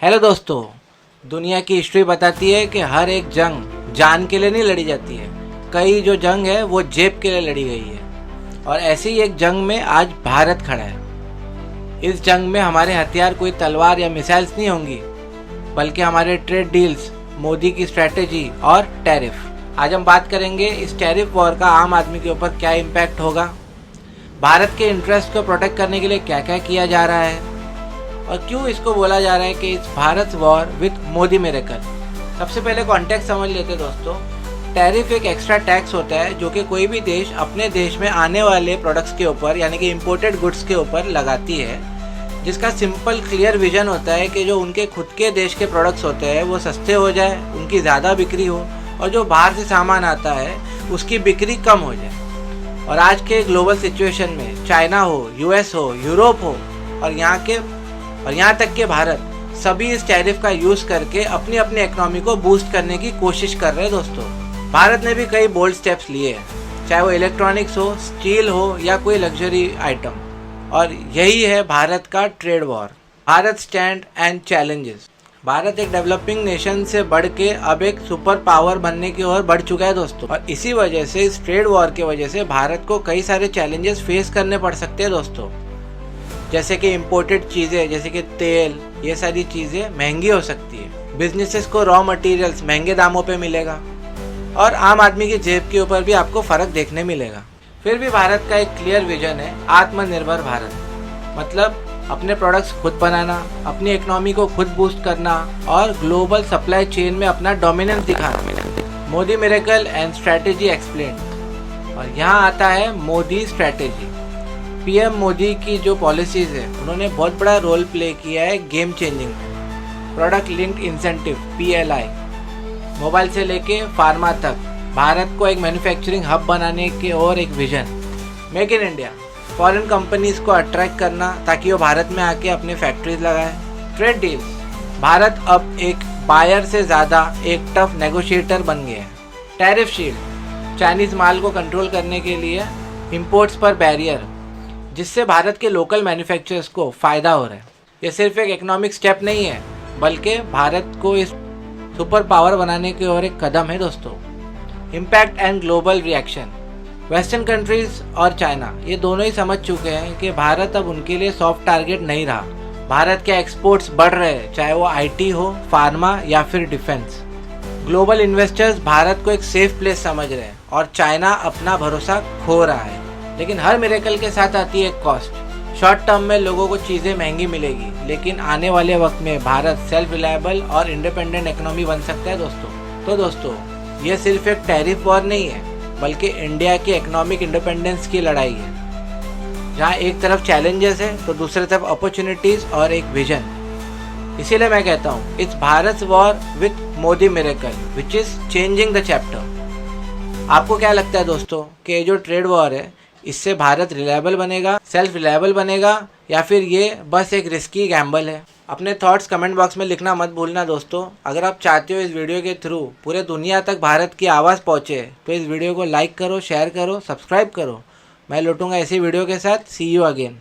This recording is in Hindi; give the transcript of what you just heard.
हेलो दोस्तों, दुनिया की हिस्ट्री बताती है कि हर एक जंग जान के लिए नहीं लड़ी जाती है। कई जो जंग है वो जेब के लिए लड़ी गई है और ऐसी ही एक जंग में आज भारत खड़ा है। इस जंग में हमारे हथियार कोई तलवार या मिसाइल्स नहीं होंगी, बल्कि हमारे ट्रेड डील्स, मोदी की स्ट्रैटेजी और टैरिफ। आज हम बात करेंगे इस टैरिफ वॉर का आम आदमी के ऊपर क्या इम्पैक्ट होगा, भारत के इंटरेस्ट को प्रोटेक्ट करने के लिए क्या क्या किया जा रहा है और क्यों इसको बोला जा रहा है कि it's Bharat war with Modi miracle. सबसे पहले कॉन्टेक्स्ट समझ लेते दोस्तों। टैरिफ एक एक्स्ट्रा टैक्स होता है जो कि कोई भी देश अपने देश में आने वाले प्रोडक्ट्स के ऊपर यानी कि इम्पोर्टेड गुड्स के ऊपर लगाती है, जिसका सिंपल क्लियर विजन होता है कि जो उनके खुद के देश के प्रोडक्ट्स होते हैं वो सस्ते हो जाए, उनकी ज़्यादा बिक्री हो और जो बाहर से सामान आता है उसकी बिक्री कम हो जाए। और आज के ग्लोबल सिचुएशन में चाइना हो, यूएस हो, यूरोप हो और यहाँ तक कि भारत, सभी इस टैरिफ का यूज़ करके अपनी अपनी इकोनॉमी को बूस्ट करने की कोशिश कर रहे हैं दोस्तों। भारत ने भी कई बोल्ड स्टेप्स लिए हैं, चाहे वो इलेक्ट्रॉनिक्स हो, स्टील हो या कोई लग्जरी आइटम, और यही है भारत का trade war. Bharat stand and challenges. Bharat एक डेवलपिंग नेशन से बढ़ के अब एक सुपर पावर बनने की ओर बढ़ चुका है दोस्तों, और इसी वजह से, इस ट्रेड वॉर की वजह से भारत को कई सारे चैलेंजेस फेस करने पड़ सकते हैं दोस्तों। जैसे कि इम्पोर्टेड चीज़ें जैसे कि तेल, ये सारी चीज़ें महंगी हो सकती है, बिजनेसेस को रॉ मटेरियल्स महंगे दामों पे मिलेगा और आम आदमी की जेब के ऊपर भी आपको फ़र्क देखने मिलेगा। फिर भी भारत का एक क्लियर विजन है, आत्मनिर्भर भारत। मतलब अपने प्रोडक्ट्स खुद बनाना, अपनी इकोनॉमी को खुद बूस्ट करना और ग्लोबल सप्लाई चेन में अपना डोमिनेंस दिखाना। Modi miracle and strategy explained. और यहाँ आता है मोदी स्ट्रैटेजी। पीएम मोदी की जो पॉलिसीज़ है उन्होंने बहुत बड़ा रोल प्ले किया है गेम चेंजिंग में। Product linked incentive PLI, mobile से लेके फार्मा तक, भारत को एक मैन्युफैक्चरिंग हब बनाने के और एक vision. Make in India, foreign companies को अट्रैक्ट करना ताकि वो भारत में आके अपने फैक्ट्रीज लगाएं। ट्रेड डील्स, भारत अब एक बायर से ज़्यादा एक टफ नेगोशिएटर बन गया है। टैरिफ शील्ड, चाइनीज़ माल को कंट्रोल करने के लिए इंपोर्ट्स पर बैरियर, जिससे भारत के लोकल मैन्युफैक्चरर्स को फ़ायदा हो रहा है। ये सिर्फ एक इकोनॉमिक स्टेप नहीं है, बल्कि भारत को इस सुपर पावर बनाने की ओर एक कदम है दोस्तों। Impact and global reaction. Western countries और चाइना ये दोनों ही समझ चुके हैं कि भारत अब उनके लिए सॉफ्ट टारगेट नहीं रहा। भारत के एक्सपोर्ट्स बढ़ रहे हैं, चाहे वो IT हो, फार्मा या फिर डिफेंस। ग्लोबल इन्वेस्टर्स भारत को एक सेफ प्लेस समझ रहे हैं और चाइना अपना भरोसा खो रहा है। लेकिन हर मिरेकल के साथ आती है एक कॉस्ट। शॉर्ट टर्म में लोगों को चीज़ें महंगी मिलेगी, लेकिन आने वाले वक्त में भारत सेल्फ रिलायबल और इंडिपेंडेंट इकोनॉमी बन सकता है दोस्तों। तो दोस्तों, ये सिर्फ एक टैरिफ वॉर नहीं है, बल्कि इंडिया की इकोनॉमिक इंडिपेंडेंस की लड़ाई है, जहाँ एक तरफ चैलेंजेस है तो दूसरी तरफ अपॉर्चुनिटीज़ और एक विजन। इसीलिए मैं कहता हूँ it's Bharat war with Modi miracle which is changing the chapter. आपको क्या लगता है दोस्तों कि ये जो ट्रेड वॉर है, इससे भारत रिलायबल बनेगा, सेल्फ रिलायबल बनेगा, या फिर ये बस एक रिस्की गैम्बल है? अपने थॉट्स कमेंट बॉक्स में लिखना मत भूलना दोस्तों। अगर आप चाहते हो इस वीडियो के थ्रू पूरे दुनिया तक भारत की आवाज़ पहुँचे तो इस वीडियो को लाइक करो, शेयर करो, सब्सक्राइब करो। मैं लौटूंगा ऐसी वीडियो के साथ। सी यू अगेन।